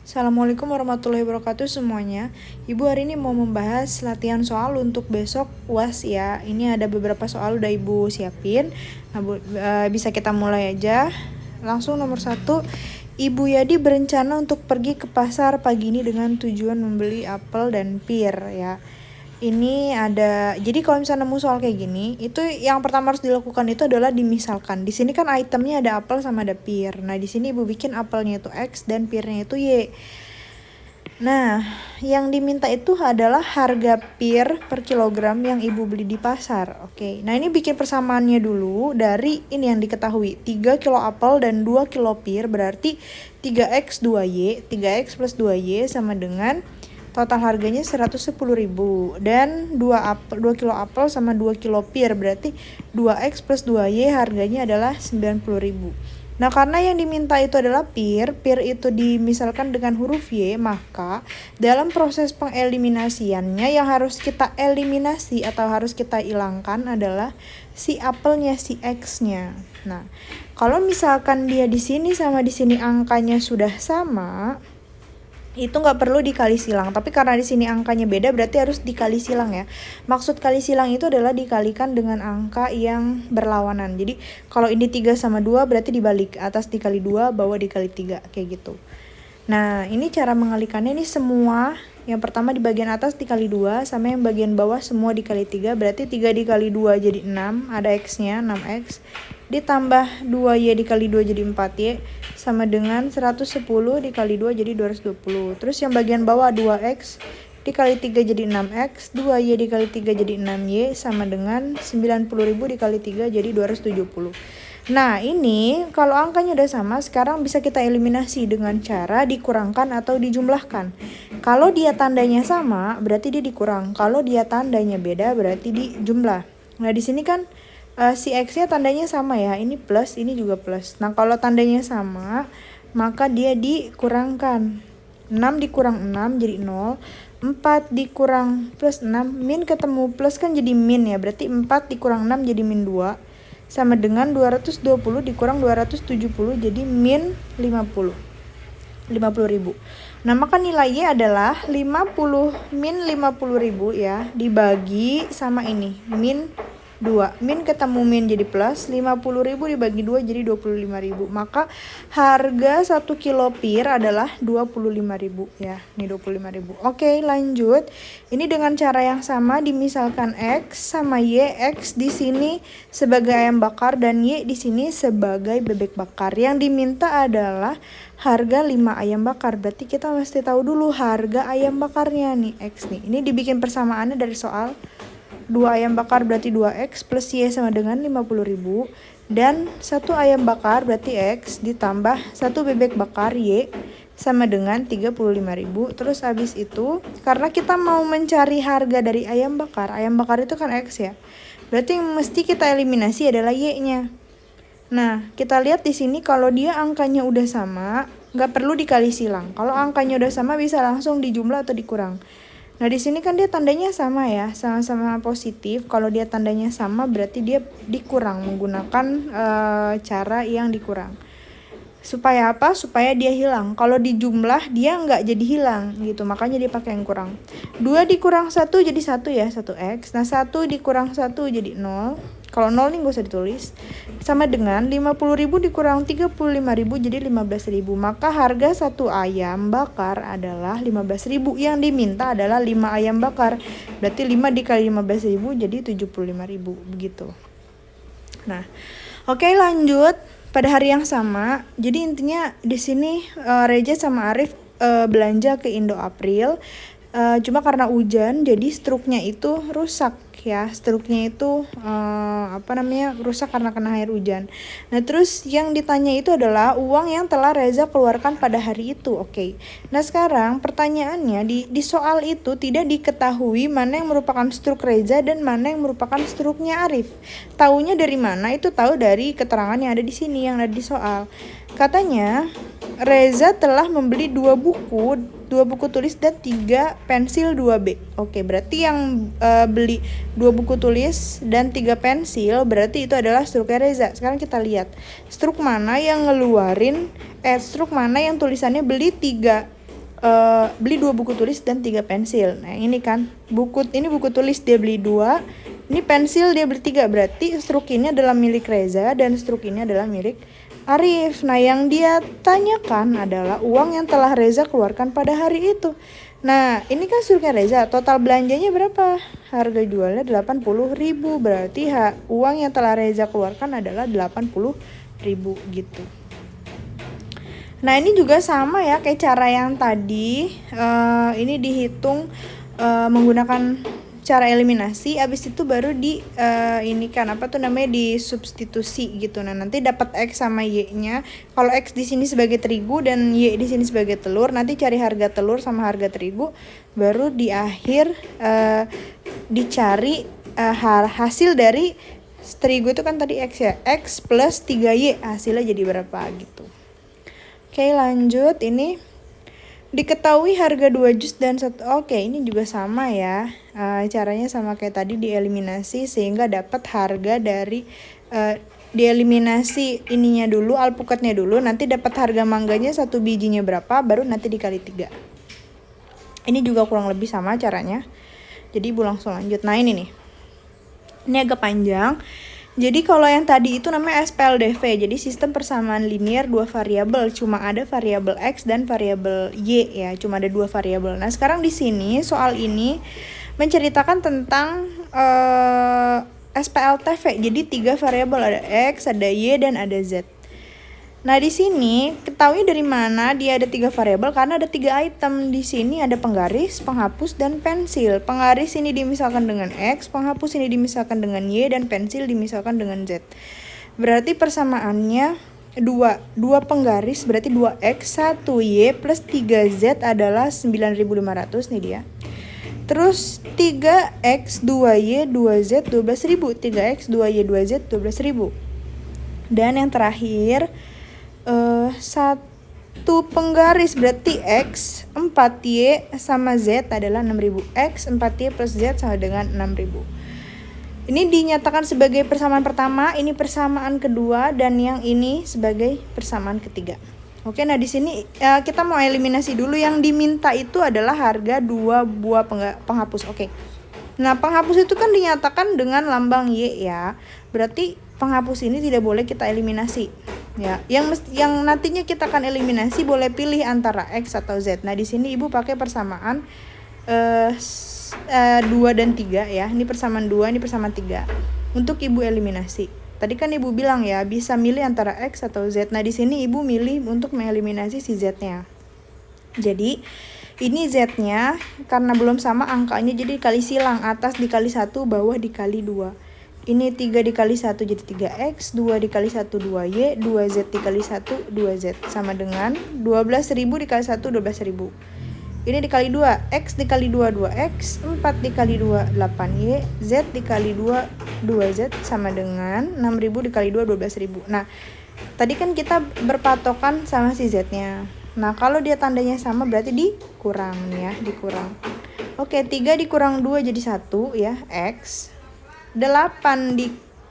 Assalamualaikum warahmatullahi wabarakatuh semuanya. Ibu hari ini mau membahas latihan soal untuk besok UAS ya. Ini ada beberapa soal udah Ibu siapin. Nah, bisa kita mulai aja. Langsung nomor 1. Ibu Yadi berencana untuk pergi ke pasar pagi ini dengan tujuan membeli apel dan pir ya. Ini ada, jadi kalau misalnya nemu soal kayak gini, itu yang pertama harus dilakukan itu adalah dimisalkan. Di sini kan itemnya ada apel sama ada pir. Nah, di sini Ibu bikin apelnya itu X dan pirnya itu Y. Nah, yang diminta itu adalah harga pir per kilogram yang Ibu beli di pasar. Oke, nah ini bikin persamaannya dulu dari ini yang diketahui. 3 kilo apel dan 2 kilo pir berarti 3X 2Y. 3X plus 2Y sama dengan total harganya 110.000 dan 2 kilo apel sama 2 kilo pir berarti 2X plus 2Y harganya adalah 90.000. Nah, karena yang diminta itu adalah pir itu dimisalkan dengan huruf Y, maka dalam proses pengeliminasiannya yang harus kita eliminasi atau harus kita hilangkan adalah si apelnya, si X-nya. Nah, kalau misalkan dia di sini sama di sini angkanya sudah sama, itu nggak perlu dikali silang, tapi karena di sini angkanya beda berarti harus dikali silang ya. Maksud kali silang itu adalah dikalikan dengan angka yang berlawanan. Jadi kalau ini 3 sama 2 berarti dibalik, atas dikali 2, bawah dikali 3 kayak gitu. Nah, ini cara mengalikannya, ini semua yang pertama di bagian atas dikali 2 sama yang bagian bawah semua dikali 3, berarti 3 dikali 2 jadi 6, ada X-nya 6X, ditambah 2Y dikali 2 jadi 4Y, sama dengan 110 dikali 2 jadi 220. Terus yang bagian bawah 2X dikali 3 jadi 6X, 2Y dikali 3 jadi 6Y, sama dengan 90.000 dikali 3 jadi 270. Nah, ini kalau angkanya udah sama, sekarang bisa kita eliminasi dengan cara dikurangkan atau dijumlahkan. Kalau dia tandanya sama, berarti dia dikurang. Kalau dia tandanya beda, berarti dijumlah. Nah, di sini kan si X-nya tandanya sama ya, ini plus, ini juga plus. Nah, kalau tandanya sama, maka dia dikurangkan. 6 dikurang 6 jadi 0, 4 dikurang plus 6, min ketemu plus kan jadi min ya, berarti 4 dikurang 6 jadi min 2, sama dengan 220 dikurang 270 jadi min 50.000. Nah, maka nilainya adalah 50 min 50.000 ya, dibagi sama ini, min 2. Min ketemu min jadi plus, 50.000 dibagi 2 jadi 25.000. Maka harga 1 kilo pir adalah 25.000 ya. Ini 25.000. Oke, lanjut. Ini dengan cara yang sama dimisalkan X sama Y. X di sini sebagai ayam bakar dan Y di sini sebagai bebek bakar. Yang diminta adalah harga 5 ayam bakar. Berarti kita mesti tahu dulu harga ayam bakarnya nih, X nih. Ini dibikin persamaannya dari soal 2 ayam bakar berarti 2X plus Y sama dengan 50.000 dan 1 ayam bakar berarti X ditambah 1 bebek bakar Y sama dengan 35.000. Terus habis itu karena kita mau mencari harga dari ayam bakar itu kan X ya. Berarti yang mesti kita eliminasi adalah Y-nya. Nah, kita lihat di sini kalau dia angkanya udah sama, nggak perlu dikali silang. Kalau angkanya udah sama bisa langsung dijumlah atau dikurang. Nah, di sini kan dia tandanya sama ya, sama-sama positif. Kalau dia tandanya sama berarti dia dikurang menggunakan cara yang dikurang. Supaya apa? Supaya dia hilang. Kalau dijumlah dia nggak jadi hilang gitu, makanya dia pakai yang kurang. 2 dikurang 1 jadi 1 ya, 1X. Nah, 1 dikurang 1 jadi 0. Kalau 0 nih gak usah ditulis. Sama dengan 50.000 dikurang 35.000 jadi 15.000. Maka harga 1 ayam bakar adalah 15.000. Yang diminta adalah 5 ayam bakar. Berarti 5 dikali 15.000 jadi 75.000 begitu. Nah, oke, lanjut. Pada hari yang sama, jadi intinya di sini Reza sama Arif belanja ke Indo April. Cuma karena hujan jadi struknya itu rusak ya, struknya itu rusak karena kena air hujan. Nah, terus yang ditanya itu adalah uang yang telah Reza keluarkan pada hari itu. Oke. Nah, sekarang pertanyaannya di soal itu tidak diketahui mana yang merupakan struk Reza dan mana yang merupakan struknya Arif. Taunya dari mana? Itu tahu dari keterangan yang ada di sini, yang ada di soal. Katanya Reza telah membeli 2 buku tulis dan 3 pensil 2B. Oke, berarti yang beli 2 buku tulis dan 3 pensil berarti itu adalah struknya Reza. Sekarang kita lihat struk mana yang ngeluarin struk mana yang tulisannya beli 3 beli 2 buku tulis dan 3 pensil. Nah ini kan ini buku tulis dia beli 2, ini pensil dia beli 3, berarti struk ini adalah milik Reza dan struk ini adalah milik Arif. Nah yang dia tanyakan adalah uang yang telah Reza keluarkan pada hari itu. Nah ini kan struknya Reza, total belanjanya berapa? Harga jualnya 80.000, berarti uang yang telah Reza keluarkan adalah 80.000 gitu. Nah ini juga sama ya kayak cara yang tadi, ini dihitung menggunakan cara eliminasi, abis itu baru ini kan disubstitusi gitu. Nah nanti dapat X sama Y-nya. Kalau X di sini sebagai terigu dan Y di sini sebagai telur, nanti cari harga telur sama harga terigu, baru di akhir dicari hasil dari terigu itu kan tadi X ya, X plus 3Y hasilnya jadi berapa gitu. Oke lanjut, ini diketahui harga 2 jus dan 1. Oke, ini juga sama ya. Caranya sama kayak tadi, dieliminasi sehingga dapat harga dari dieliminasi ininya dulu, alpukatnya dulu, nanti dapat harga mangganya 1 bijinya berapa, baru nanti dikali 3. Ini juga kurang lebih sama caranya. Jadi Ibu langsung lanjut. Nah ini nih. Ini agak panjang. Jadi kalau yang tadi itu namanya SPLDV, jadi sistem persamaan linear 2 variabel, cuma ada variabel X dan variabel Y ya, cuma ada 2 variabel. Nah sekarang di sini soal ini menceritakan tentang SPLTV, jadi 3 variabel, ada X, ada Y, dan ada Z. Nah di sini ketahui dari mana dia ada 3 variabel, karena ada 3 item. Di sini ada penggaris, penghapus, dan pensil. Penggaris ini dimisalkan dengan X, penghapus ini dimisalkan dengan Y, dan pensil dimisalkan dengan Z. Berarti persamaannya 2 penggaris berarti 2X, 1Y plus 3Z adalah 9.500 nih dia. Terus 3X, 2Y, 2Z 12.000. 3X, 2Y, 2Z 12.000. Dan yang terakhir 1 penggaris berarti X, 4Y sama Z adalah 6.000. X, 4Y plus Z sama dengan 6.000. Ini dinyatakan sebagai persamaan pertama, ini persamaan kedua, dan yang ini sebagai persamaan ketiga. Oke, nah di sini kita mau eliminasi dulu. Yang diminta itu adalah harga 2 buah penghapus. Oke. Nah, penghapus itu kan dinyatakan dengan lambang Y ya. Berarti penghapus ini tidak boleh kita eliminasi. Ya, yang nantinya kita akan eliminasi boleh pilih antara X atau Z. Nah, di sini Ibu pakai persamaan 2 dan 3 ya. Ini persamaan 2, ini persamaan 3. Untuk Ibu eliminasi. Tadi kan Ibu bilang ya, bisa milih antara X atau Z. Nah, di sini Ibu milih untuk mengeliminasi si Z-nya. Jadi, ini Z-nya karena belum sama angkanya, jadi dikali silang, atas dikali 1, bawah dikali 2. Ini 3 dikali 1 jadi 3X, 2 dikali 1 2Y, 2Z dikali 1 2Z sama dengan 12.000 dikali 1 12.000. Ini dikali 2, X dikali 2 2X, 4 dikali 2 8Y, Z dikali 2 2Z sama dengan 6.000 dikali 2 12.000. Nah, tadi kan kita berpatokan sama si Z-nya. Nah, kalau dia tandanya sama berarti dikurang nih ya, dikurang. Oke, 3 dikurang 2 jadi 1 ya, X. 8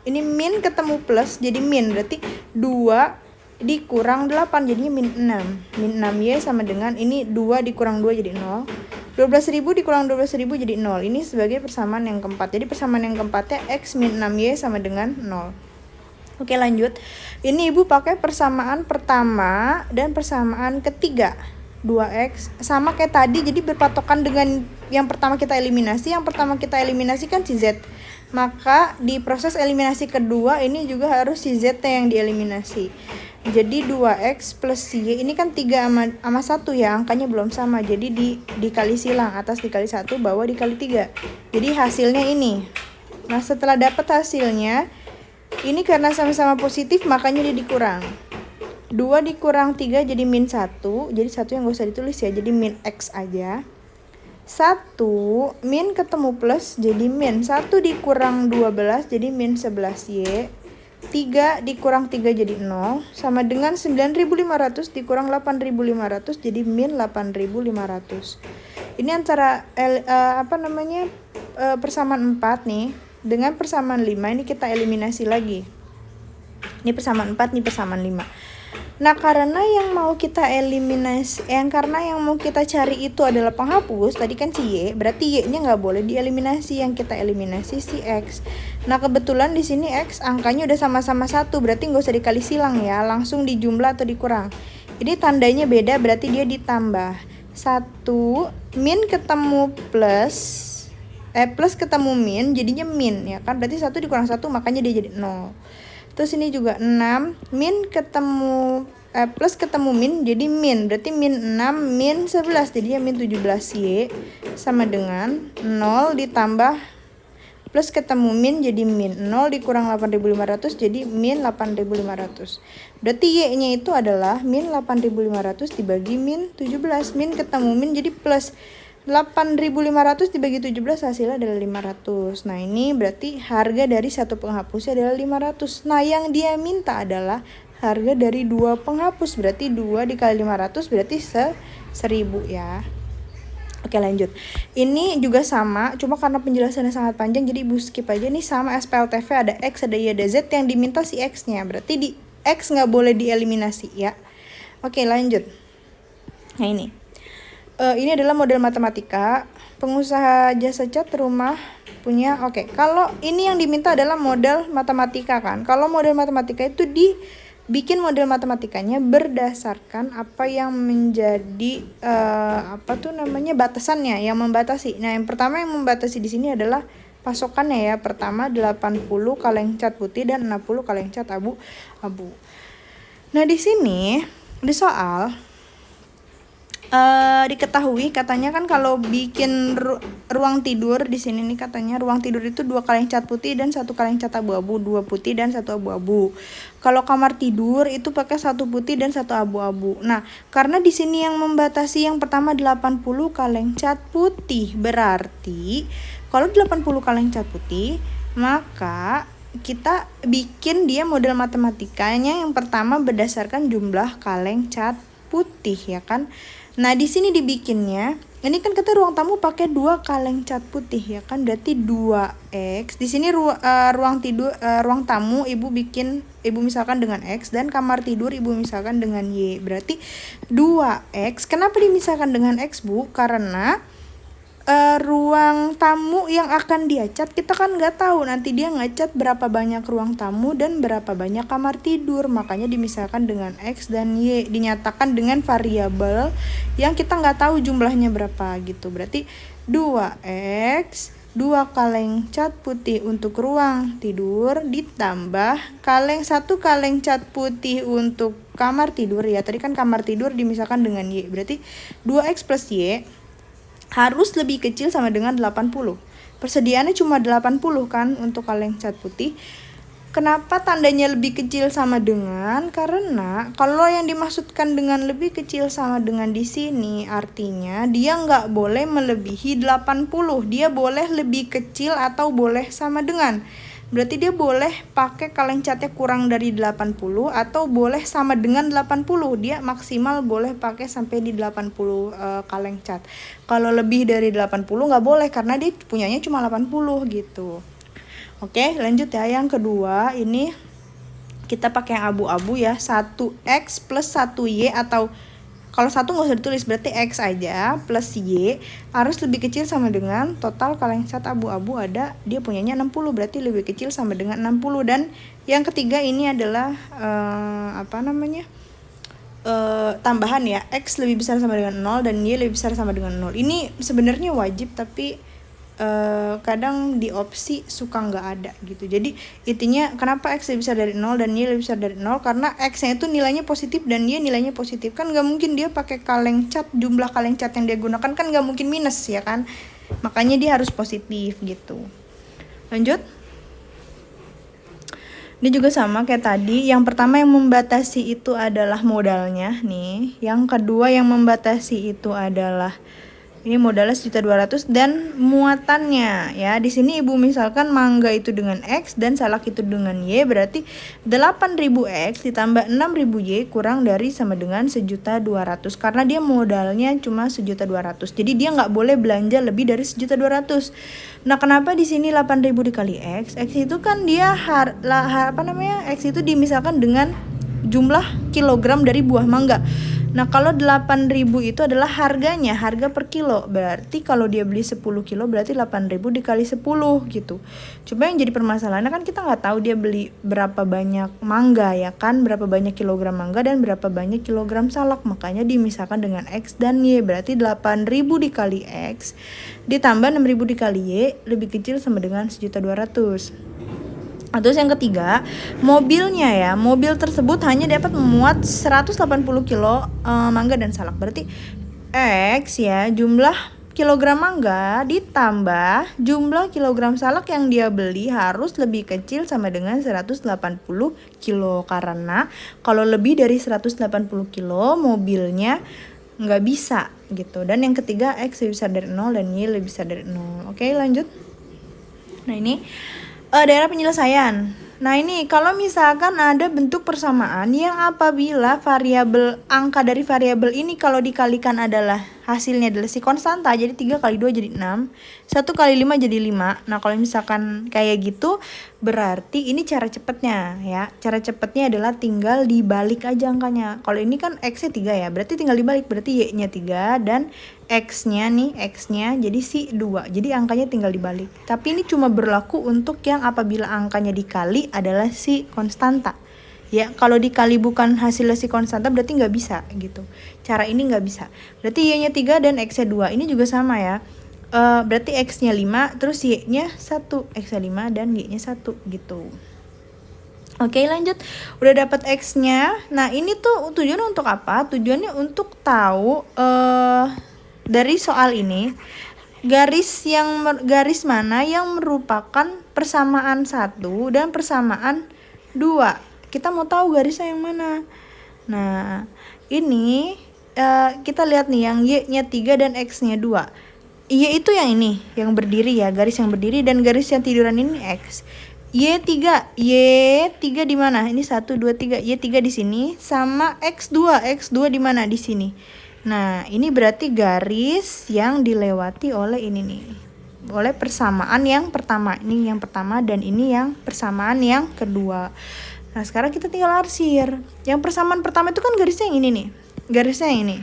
ini min ketemu plus jadi min, berarti 2 dikurang 8 jadinya min 6. Min 6Y sama dengan ini 2 dikurang 2 jadi 0. 12.000 dikurang 12.000 jadi 0. Ini sebagai persamaan yang keempat. Jadi persamaan yang keempatnya X min 6Y sama dengan 0. Oke, lanjut. Ini Ibu pakai persamaan pertama dan persamaan ketiga. 2X sama kayak tadi, jadi berpatokan dengan yang pertama kita eliminasi. Yang pertama kita eliminasi kan si Z. Maka di proses eliminasi kedua ini juga harus si Z yang dieliminasi. Jadi 2X plus Y, ini kan 3 sama 1 ya, angkanya belum sama. Jadi dikali silang, atas dikali 1, bawah dikali 3. Jadi hasilnya ini. Nah, setelah dapat hasilnya, ini karena sama-sama positif makanya dia dikurang. 2 dikurang 3 jadi min 1. Jadi 1 yang gak usah ditulis ya, jadi min X aja. 1 min ketemu plus jadi min. 1 dikurang 12 jadi min 11Y. 3 dikurang 3 jadi 0 sama dengan 9.500 dikurang 8.500 jadi min 8.500. Ini antara persamaan 4 nih dengan persamaan 5 ini kita eliminasi lagi. Ini persamaan 4, ini persamaan 5. Nah, karena yang mau kita eliminasi, karena yang mau kita cari itu adalah penghapus, tadi kan si Y, berarti Y-nya nggak boleh dieliminasi, yang kita eliminasi si X. Nah, kebetulan di sini X angkanya udah sama-sama 1, berarti nggak usah dikali silang ya, langsung dijumlah atau dikurang. Ini tandanya beda, berarti dia ditambah. 1, min ketemu plus, plus ketemu min, jadinya min, ya kan? Berarti 1 dikurang 1, makanya dia jadi 0. Terus ini juga 6, min ketemu plus ketemu min jadi min, berarti min 6 min 11, jadinya min 17Y sama dengan 0 ditambah plus ketemu min jadi min 0 dikurang 8.500 jadi min 8.500. Berarti Y-nya itu adalah min 8.500 dibagi min 17. Min ketemu min jadi plus 8.500 dibagi 17 hasilnya adalah 500. Nah, ini berarti harga dari satu penghapusnya adalah 500. Nah, yang dia minta adalah harga dari 2 penghapus, berarti 2 dikali 500 berarti 1000 ya. Oke, lanjut. Ini juga sama, cuma karena penjelasannya sangat panjang jadi Ibu skip aja. Nih sama SPLTV, ada X, ada Y, ada Z, yang diminta si X-nya. Berarti di X nggak boleh dieliminasi ya. Oke, lanjut. Nah, ini adalah model matematika. Pengusaha jasa cat rumah punya. Oke, kalau ini yang diminta adalah model matematika kan. Kalau model matematika itu dibikin model matematikanya berdasarkan apa yang menjadi batasannya, yang membatasi. Nah, yang pertama yang membatasi di sini adalah pasokannya ya. Pertama 80 kaleng cat putih dan 60 kaleng cat abu-abu. Nah, di sini di soal diketahui katanya kan kalau bikin ruang tidur di sini nih, katanya ruang tidur itu 2 kaleng cat putih dan 1 kaleng cat abu-abu, 2 putih dan 1 abu-abu. Kalau kamar tidur itu pakai 1 putih dan 1 abu-abu. Nah, karena di sini yang membatasi yang pertama 80 kaleng cat putih, berarti kalau 80 kaleng cat putih, maka kita bikin dia model matematikanya yang pertama berdasarkan jumlah kaleng cat putih ya kan. Nah, di sini dibikinnya, ini kan kita ruang tamu pakai 2 kaleng cat putih ya kan, berarti 2X. Di sini ruang tamu Ibu misalkan dengan X, dan kamar tidur Ibu misalkan dengan Y. Berarti 2X. Kenapa dimisahkan dengan X, Bu? Karena ruang tamu yang akan dia cat kita kan nggak tahu nanti dia ngecat berapa banyak ruang tamu dan berapa banyak kamar tidur, makanya dimisahkan dengan X dan Y, dinyatakan dengan variabel yang kita nggak tahu jumlahnya berapa gitu. Berarti 2X 2 kaleng cat putih untuk ruang tidur ditambah 1 kaleng cat putih untuk kamar tidur ya, tadi kan kamar tidur dimisahkan dengan Y, berarti 2X plus Y harus lebih kecil sama dengan 80. Persediaannya cuma 80 kan untuk kaleng cat putih. Kenapa tandanya lebih kecil sama dengan? Karena kalau yang dimaksudkan dengan lebih kecil sama dengan di sini artinya dia nggak boleh melebihi 80. Dia boleh lebih kecil atau boleh sama dengan. Berarti dia boleh pakai kaleng catnya kurang dari 80 atau boleh sama dengan 80. Dia maksimal boleh pakai sampai di 80 kaleng cat. Kalau lebih dari 80 nggak boleh karena dia punyanya cuma 80 gitu. Oke, lanjut ya. Yang kedua ini kita pakai yang abu-abu ya. 1X plus 1Y, atau kalau 1 nggak usah ditulis, berarti X aja plus Y harus lebih kecil sama dengan total kaleng cat abu-abu ada, dia punyanya 60, berarti lebih kecil sama dengan 60. Dan yang ketiga ini adalah tambahan ya, X lebih besar sama dengan 0 dan Y lebih besar sama dengan 0. Ini sebenarnya wajib tapi kadang di opsi suka nggak ada gitu. Jadi intinya kenapa X lebih besar dari 0 dan Y lebih besar dari 0, karena X-nya itu nilainya positif dan Y nilainya positif. Kan nggak mungkin dia pakai kaleng cat, jumlah kaleng cat yang dia gunakan kan nggak mungkin minus ya kan, makanya dia harus positif gitu. Lanjut. Ini juga sama kayak tadi, yang pertama yang membatasi itu adalah modalnya nih, yang kedua yang membatasi itu adalah ini modalnya 1.200.000 dan muatannya ya. Di sini Ibu misalkan mangga itu dengan X dan salak itu dengan Y, berarti 8.000X ditambah 6.000Y kurang dari sama dengan 1.200.000 karena dia modalnya cuma 1.200.000. Jadi dia nggak boleh belanja lebih dari 1.200.000. Nah, kenapa di sini 8.000 dikali X? X itu kan dia X itu dimisalkan dengan jumlah kilogram dari buah mangga. Nah, kalau 8.000 itu adalah harganya, harga per kilo. Berarti kalau dia beli 10 kilo berarti 8.000 dikali 10 gitu. Cuma yang jadi permasalahannya kan kita nggak tahu dia beli berapa banyak mangga ya kan, berapa banyak kilogram mangga dan berapa banyak kilogram salak. Makanya dimisahkan dengan X dan Y. Berarti 8.000 dikali X ditambah 6.000 dikali Y lebih kecil sama dengan 1.200.000. Terus yang ketiga, mobilnya ya, mobil tersebut hanya dapat memuat 180 kilo mangga dan salak. Berarti X ya, jumlah kilogram mangga ditambah jumlah kilogram salak yang dia beli harus lebih kecil sama dengan 180 kilo. Karena kalau lebih dari 180 kilo mobilnya nggak bisa gitu. Dan yang ketiga, X lebih besar dari 0 dan Y lebih besar dari 0. Oke, lanjut. Nah, ini daerah penyelesaian. Nah, ini kalau misalkan ada bentuk persamaan yang apabila variabel angka dari variabel ini kalau dikalikan adalah hasilnya adalah si konstanta, jadi 3 kali 2 jadi 6, 1 kali 5 jadi 5. Nah, kalau misalkan kayak gitu berarti ini cara cepatnya ya. Cara cepatnya adalah tinggal dibalik aja angkanya. Kalau ini kan X-nya 3 ya, berarti tinggal dibalik, berarti Y-nya 3 dan X-nya jadi si 2. Jadi angkanya tinggal dibalik. Tapi ini cuma berlaku untuk yang apabila angkanya dikali adalah si konstanta. Ya, kalau dikali bukan hasilnya si konstanta berarti nggak bisa gitu. Cara ini nggak bisa. Berarti Y-nya 3 dan X-nya 2. Ini juga sama ya. Berarti X-nya 5, terus Y-nya 1. X-nya 5 dan Y-nya 1 gitu. Oke, lanjut. Udah dapat X-nya. Nah, ini tuh tujuannya untuk apa? Tujuannya untuk tahu dari soal ini garis mana yang merupakan persamaan 1 dan persamaan 2. Kita mau tahu garisnya yang mana. Nah, ini kita lihat nih yang Y-nya 3 dan X-nya 2. Y itu yang ini, yang berdiri ya, garis yang berdiri, dan garis yang tiduran ini X. Y3 di mana? Ini 1 2 3. Y3 di sini sama X2 di mana? Di sini. Nah, ini berarti garis yang dilewati oleh ini nih. Oleh persamaan yang pertama. Ini yang pertama dan ini yang persamaan yang kedua. Nah, sekarang kita tinggal arsir. Yang persamaan pertama itu kan garisnya yang ini nih. Garisnya yang ini.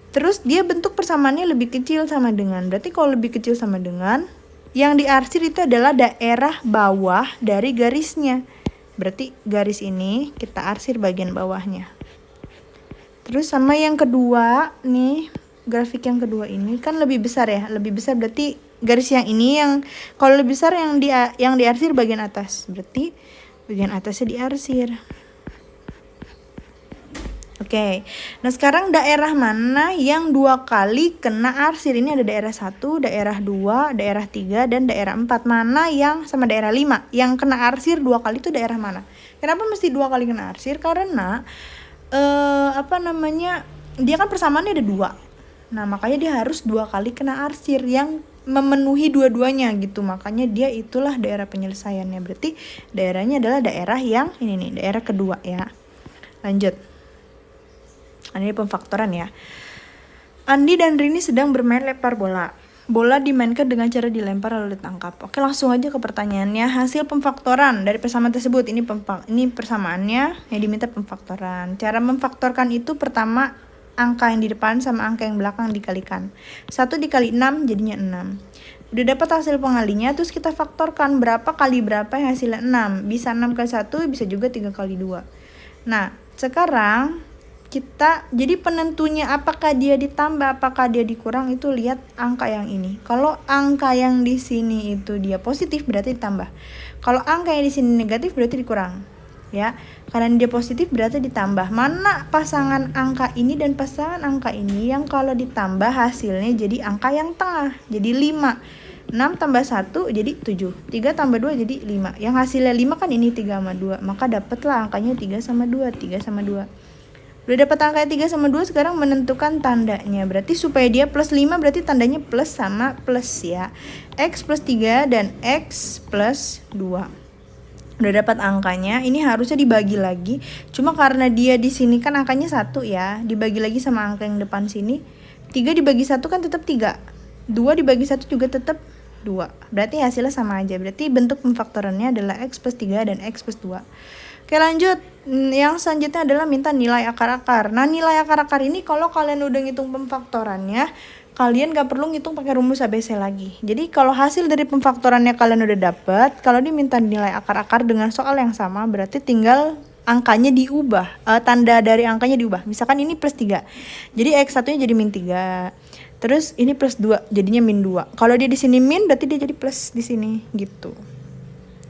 Terus dia bentuk persamaannya lebih kecil sama dengan. Berarti kalau lebih kecil sama dengan, yang diarsir itu adalah daerah bawah dari garisnya. Berarti garis ini kita arsir bagian bawahnya. Terus sama yang kedua nih, grafik yang kedua ini kan lebih besar ya. Lebih besar berarti garis yang ini yang kalau lebih besar yang diarsir bagian atas. Berarti bagian atasnya diarsir. Oke. Nah, sekarang daerah mana yang 2 kali kena arsir? Ini ada daerah 1, daerah 2, daerah 3 dan daerah 4. Mana yang sama daerah 5? Yang kena arsir 2 kali itu daerah mana? Kenapa mesti 2 kali kena arsir? Karena dia kan persamaannya ada 2. Nah, makanya dia harus 2 kali kena arsir yang memenuhi dua-duanya gitu. Makanya dia itulah daerah penyelesaiannya. Berarti daerahnya adalah daerah yang ini nih, daerah kedua ya. Lanjut. Ini pemfaktoran ya. Andi dan Rini sedang bermain lempar bola. Bola dimainkan dengan cara dilempar lalu ditangkap. Oke, langsung aja ke pertanyaannya. Hasil pemfaktoran dari persamaan tersebut. Ini persamaannya yang diminta pemfaktoran. Cara memfaktorkan itu pertama angka yang di depan sama angka yang belakang dikalikan. 1 dikali 6 jadinya 6. Udah dapat hasil pengalinya, terus kita faktorkan berapa kali berapa yang hasilnya 6. Bisa 6 kali 1, bisa juga 3 kali 2. Nah, sekarang kita jadi penentunya apakah dia ditambah apakah dia dikurang itu lihat angka yang ini. Kalau angka yang di sini itu dia positif berarti ditambah. Kalau angka yang di sini negatif berarti dikurang. Ya, karena dia positif berarti ditambah. Mana pasangan angka ini dan pasangan angka ini yang kalau ditambah hasilnya jadi angka yang tengah. Jadi 5. 6 tambah 1 jadi 7. 3 tambah 2 jadi 5. Yang hasilnya 5 kan ini 3 sama 2. Maka dapatlah angkanya 3 sama 2. 3 sama 2. Udah dapat angka 3 sama 2, sekarang menentukan tandanya. Berarti supaya dia plus 5 berarti tandanya plus sama plus ya. X plus 3 dan X plus 2. Udah dapat angkanya, ini harusnya dibagi lagi. Cuma karena dia di sini kan angkanya 1 ya, dibagi lagi sama angka yang depan sini. 3 dibagi 1 kan tetap 3. 2 dibagi 1 juga tetap 2. Berarti hasilnya sama aja. Berarti bentuk pemfaktorannya adalah X plus 3 dan X plus 2. Oke, lanjut. Yang selanjutnya adalah minta nilai akar-akar. Nah, nilai akar-akar ini kalau kalian udah ngitung pemfaktorannya, kalian gak perlu ngitung pakai rumus ABC lagi. Jadi kalau hasil dari pemfaktorannya kalian udah dapet, kalau diminta nilai akar-akar dengan soal yang sama, berarti tinggal angkanya diubah, tanda dari angkanya diubah. Misalkan ini plus 3, jadi X1 nya jadi min 3. Terus ini plus 2, jadinya min 2. Kalau dia di sini min, berarti dia jadi plus di sini gitu.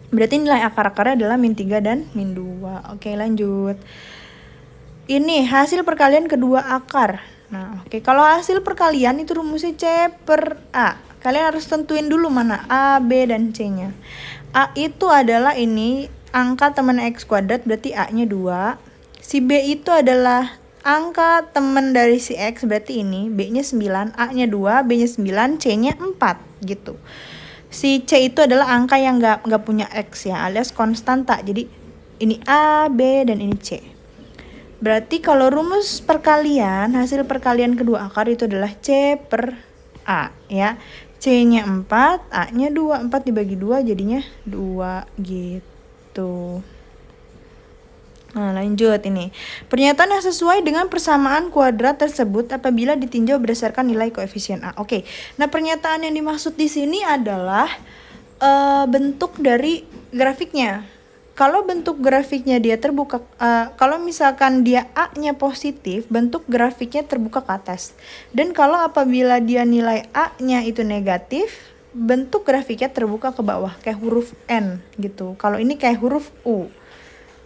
Berarti nilai akar-akarnya adalah min 3 dan min 2. Oke, lanjut. Ini hasil perkalian kedua akar. Nah, oke. Kalau hasil perkalian itu rumusnya C per A. Kalian harus tentuin dulu mana A, B, dan C-nya. A itu adalah ini angka teman X kuadrat, berarti A-nya 2. Si B itu adalah angka teman dari si X, berarti ini B-nya 9, A-nya 2, B-nya 9, C-nya 4 gitu. Si C itu adalah angka yang nggak punya X ya, alias konstanta. Jadi ini A, B, dan ini C. Berarti kalau rumus perkalian, hasil perkalian kedua akar itu adalah C per A ya. C-nya 4, A-nya 2, 4 dibagi 2 jadinya 2 gitu. Nah, lanjut ini. Pernyataan yang sesuai dengan persamaan kuadrat tersebut apabila ditinjau berdasarkan nilai koefisien A. Oke. Nah, pernyataan yang dimaksud di sini adalah bentuk dari grafiknya. Kalau bentuk grafiknya dia terbuka, kalau misalkan dia A-nya positif, bentuk grafiknya terbuka ke atas. Dan kalau apabila dia nilai A-nya itu negatif, bentuk grafiknya terbuka ke bawah kayak huruf N gitu. Kalau ini kayak huruf U.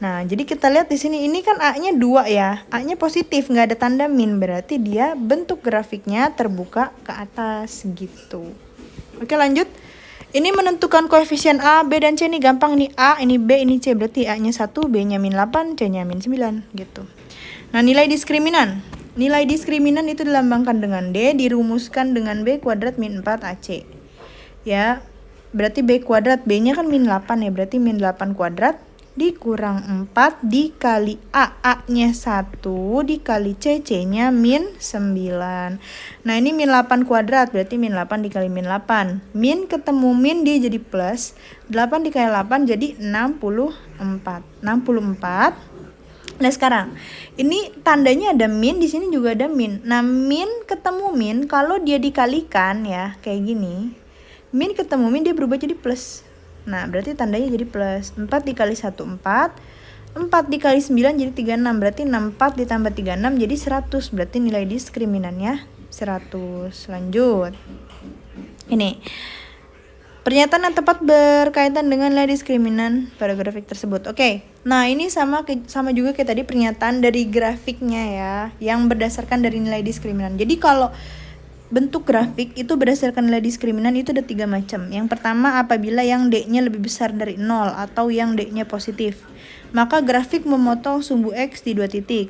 Nah, jadi kita lihat di sini ini kan A-nya 2 ya. A-nya positif, nggak ada tanda min, berarti dia bentuk grafiknya terbuka ke atas gitu. Oke, lanjut. Ini menentukan koefisien A, B, dan C nih gampang nih. A, ini B, ini C, berarti A-nya 1, B-nya min 8, C-nya min 9 gitu. Nah, nilai diskriminan. Nilai diskriminan itu dilambangkan dengan D, dirumuskan dengan B kuadrat min 4 AC. Ya, berarti B kuadrat, B-nya kan min 8 ya, berarti min 8 kuadrat dikurang 4 dikali A, A-nya 1 dikali C, C-nya min 9. Nah, ini min 8 kuadrat, berarti min 8 dikali min 8. Min ketemu min, dia jadi plus. 8 dikali 8 jadi 64. 64. Nah, sekarang ini tandanya ada min, di sini juga ada min. Nah, min ketemu min, kalau dia dikalikan ya, kayak gini. Min ketemu min, dia berubah jadi plus. Nah, berarti tandanya jadi plus. 4 dikali 1, 4. 4 dikali 9 jadi 36. Berarti 64 ditambah 36 jadi 100. Berarti nilai diskriminannya 100. Lanjut. Ini. Pernyataan yang tepat berkaitan dengan nilai diskriminan pada grafik tersebut. Oke. Nah, ini sama juga kayak tadi pernyataan dari grafiknya ya, yang berdasarkan dari nilai diskriminan. Jadi kalau bentuk grafik itu berdasarkan nilai diskriminan itu ada 3 macam. Yang pertama, apabila yang D-nya lebih besar dari 0 atau yang D-nya positif, maka grafik memotong sumbu X di 2 titik.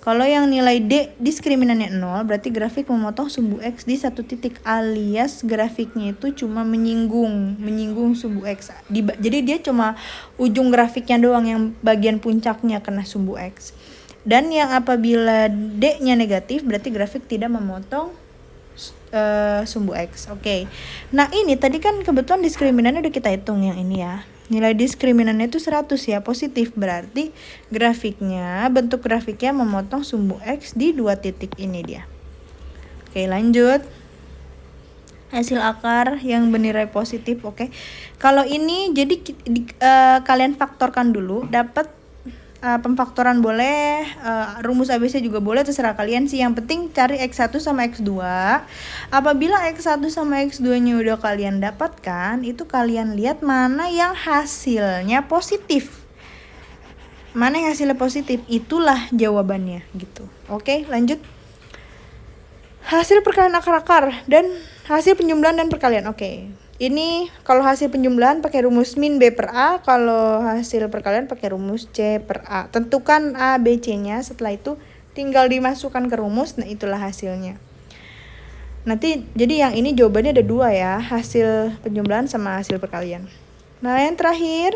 Kalau yang nilai D diskriminannya 0, berarti grafik memotong sumbu X di 1 titik, alias grafiknya itu cuma menyinggung sumbu X. Jadi dia cuma ujung grafiknya doang, yang bagian puncaknya kena sumbu X. Dan yang apabila D-nya negatif, berarti grafik tidak memotong sumbu X. Oke. Nah, ini tadi kan kebetulan diskriminannya udah kita hitung yang ini ya. Nilai diskriminannya itu 100 ya, positif. Berarti bentuk grafiknya memotong sumbu X di 2 titik ini dia. Oke, lanjut. Hasil akar yang bernilai positif, oke. Kalau ini jadi kalian faktorkan dulu, dapat pemfaktoran boleh, rumus ABC juga boleh, terserah kalian sih. Yang penting cari X1 sama X2. Apabila X1 sama X2-nya udah kalian dapatkan, itu kalian lihat mana yang hasilnya positif. Mana yang hasilnya positif, itulah jawabannya gitu. Oke, lanjut. Hasil perkalian akar-akar dan hasil penjumlahan dan perkalian. Oke. Ini kalau hasil penjumlahan pakai rumus min B per A, kalau hasil perkalian pakai rumus C per A. Tentukan A, B, C-nya, setelah itu tinggal dimasukkan ke rumus, nah itulah hasilnya. Nanti jadi yang ini jawabannya ada 2 ya, hasil penjumlahan sama hasil perkalian. Nah, yang terakhir,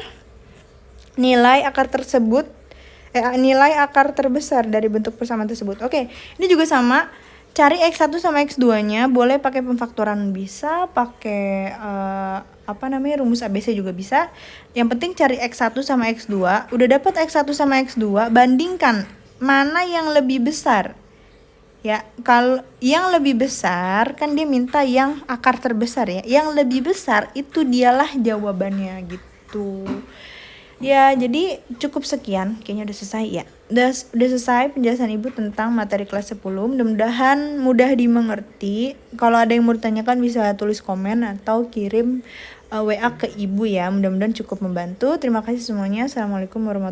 nilai akar terbesar dari bentuk persamaan tersebut. Oke, ini juga sama. Cari X1 sama X2-nya, boleh pakai pemfaktoran bisa, pakai rumus ABC juga bisa. Yang penting cari X1 sama X2. Udah dapat X1 sama X2, bandingkan mana yang lebih besar. Ya, kalau yang lebih besar kan dia minta yang akar terbesar ya. Yang lebih besar itu dialah jawabannya gitu. Ya, jadi cukup sekian, kayaknya udah selesai ya. Udah selesai penjelasan Ibu tentang materi kelas 10. Mudah-mudahan mudah dimengerti. Kalau ada yang mau ditanyakan bisa tulis komen atau kirim WA ke Ibu ya. Mudah-mudahan cukup membantu. Terima kasih semuanya. Assalamualaikum warahmatullahi wabarakatuh.